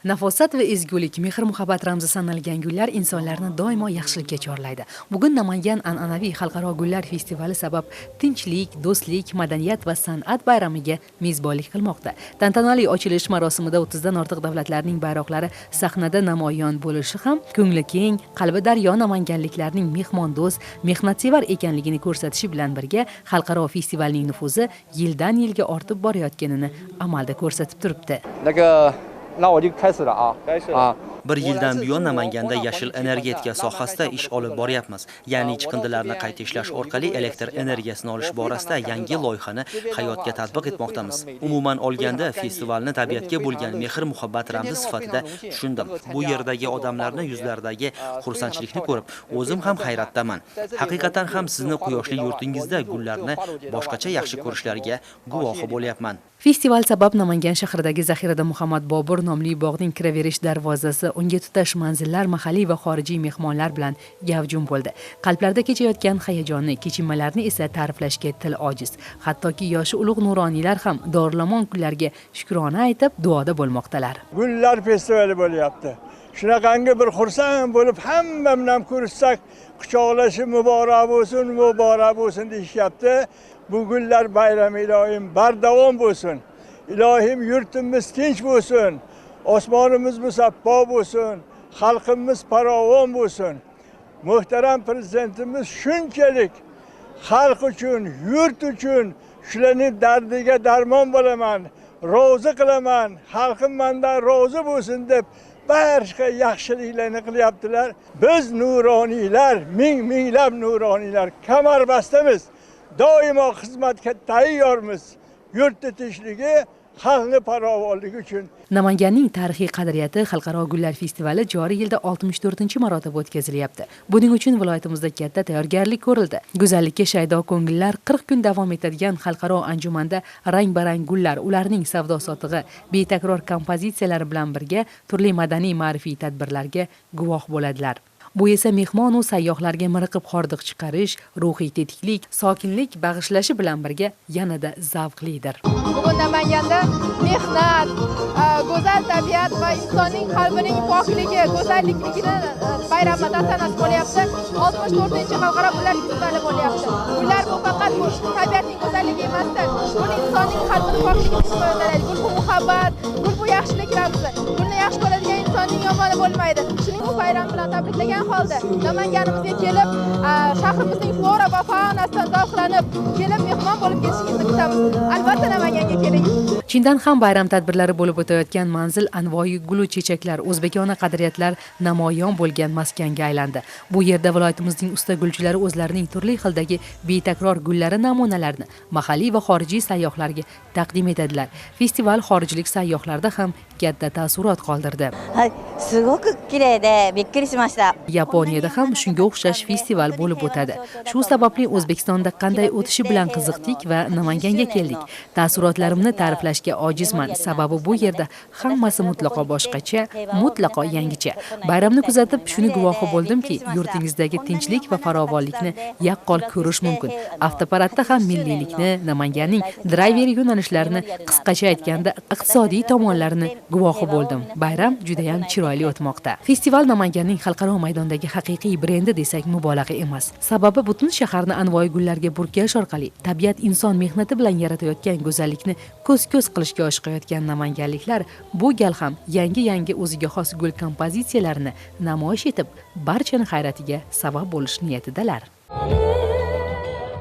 Nafosat va ezgulik, mehr-muhabbat ramzi sanalgan gullar insonlarni doimo yaxshilikka chorlaydi. Bugun Namangan an'anaviy xalqaro gullar festivali sabab tinchlik, do'stlik, madaniyat va san'at bayramiga mezbonlik qilmoqda. Tantanali ochilish marosimida 30 dan ortiq davlatlarning bayroqlari sahnada namoyon bo'lishi ham ko'ngli keng, qalbi daryo namanganliklarning mehmondo'st, mehnatsevar ekanligini ko'rsatishi bilan birga xalqaro festivalning nufuzi yildan-yilga ortib borayotganini amalda ko'rsatib turibdi. 那我就开始了啊！开始啊！ Bir yildan buyon Namanganda yashil energetika sohasida ish olib boryapmiz. Ya'ni chiqindilarni qayta ishlash orqali elektr energiyasini olish borasida yangi loyihani hayotga tatbiq etmoqdamiz. Umuman olganda, festivalni tabiatga bo'lgan mehr-muhabbat ramzi sifatida tushundim. Bu yerdagi odamlarni yuzlaridagi xursandchilikni ko'rib, o'zim ham hayratdaman. Haqiqatan ham sizni quyoshli yurtingizda gullarni boshqacha yaxshi ko'rishlariga guvohi bo'lyapman. Festival sabab Namangan shahridagi Zaxirada Muhammad Bobur nomli bog'ning kiraverish darvozasi unga tutash manzillar mahalliy va xorijiy mehmonlar bilan gavjum bo'ldi. Qalblarda kechayotgan hayajonni, kechinmalarni esa ta'riflashga til ojiz. Hattoki yoshi ulug' nuroniylar ham dorilamon kunlarga shukrona aytib, duoda bo'lmoqdalar. Gullar festivali bo'lyapti. Shunaqangi bir xursand bo'lib hamma bilan ko'rishsak, quchoqlashib muborak bo'lsin deyishyapti. Bu gullar bayrami ilohim bardavom bo'lsin. Ilohim yurtimiz tinch bo'lsin. Osmonimiz musaffo bo'lsin. Xalqimiz farovon bo'lsin. Muhtaram prezidentimiz shunchalik xalq uchun, yurt uchun shularning dardiga darmon bo'laman, rozi qilaman, xalqim mendan rozi bo'lsin deb barcha yaxshiliklarni qilyaptilar. Biz nuroniylar, minglab nuroniylar kamarbastamiz. Doimo xizmatga tayyormiz. Yurtni tinchligi, xalqning farovonligi uchun. Namanganning tarixiy qadriyati xalqaro gullar festivali joriy yilda 64-marotaba o'tkazilyapti. Buning uchun viloyatimizda katta tayyorgarlik ko'rildi. Go'zallikka shaydo ko'ngillar 40 kun davom etadigan xalqaro anjumanda rang-barang gullar, ularning savdo-sotig'i, betakror kompozitsiyalar bilan birga turli madaniy-ma'rifiy tadbirlarga guvoh bo'ladilar. Bu esa mehmon va sayyohlarga miriqib hordiq chiqarish, ruhiy tetiklik, sokinlik bag'ishlashi bilan birga yanada zavqlidir. Bugun Namanganda mehnat, go'zal tabiat va insonning qalbining pokligi, go'zallikligini bayrami tantanasi bo'lyapti. 64-xalqaro gullar festivali bo'lyapti. Gullar bu faqat tabiatning go'zalligi emasdi. Bu insonning qalbini pokligini ifodalamaydi. Gul bu muhabbat, gul bu yaxshilik ramzi. Gulni yaxshi ko'radigan insonning yomoni bo'lmaydi. Shuning bu bayram bilan tabriklagan holda Namanganimizga kelib, shahrimizning flora va faunasidan zavqlanib, kelib mehmon bo'lib ketishingizni kutamiz. Albatta Namanganga keling. Chindan ham bayram tadbirlari bo'lib o'tayotgan manzil anvoyi gulu chechaklar, o'zbekona qadriyatlar namoyon bo'lgan maskanga aylandi. Bu yerda viloyatimizning usta gulchilari o'zlarining turli xildagi betakror gullari namunalarini mahalliy va xorijiy sayyohlarga taqdim etadilar. Festival xorijlik sayyohlarda ham katta taassurot qoldirdi. Yaponiyada ham shunga o'xshash festival bo'lib o'tadi. Shu sababli O'zbekistonda qanday o'tishi bilan qiziqdik va Namanganga keldik. Taassurotlarimni ta'riflashga ojizman, sababi bu yerda hammasi mutlaqo boshqacha, mutlaqo yangicha. Bayramni kuzatib, shuni guvohi bo'ldimki, yurtingizdagi tinchlik va farovonlikni yaqqol ko'rish mumkin. Avtoparadda ham milliylikni, Namanganning drayver yo'nalishlarini, qisqacha aytganda iqtisodiy tomonlarini guvohi bo'ldim. Bayram juda ham chiroyli o'tmoqda. Festival Namanganning xalqaro maydondagi haqiqiy brendi desak mubolag'a emas. Sababi butun shaharni anvoyi gullarga burkash orqali tabiat inson mehnati bilan yaratayotgan go'zallikni ko'z-ko'z qilishga oshiqayotgan namanganliklar bu gal ham yangi o'ziga xos gul kompozitsiyalarini namoyish etib, barchani hayratiga sabab bo'lish niyatidalar.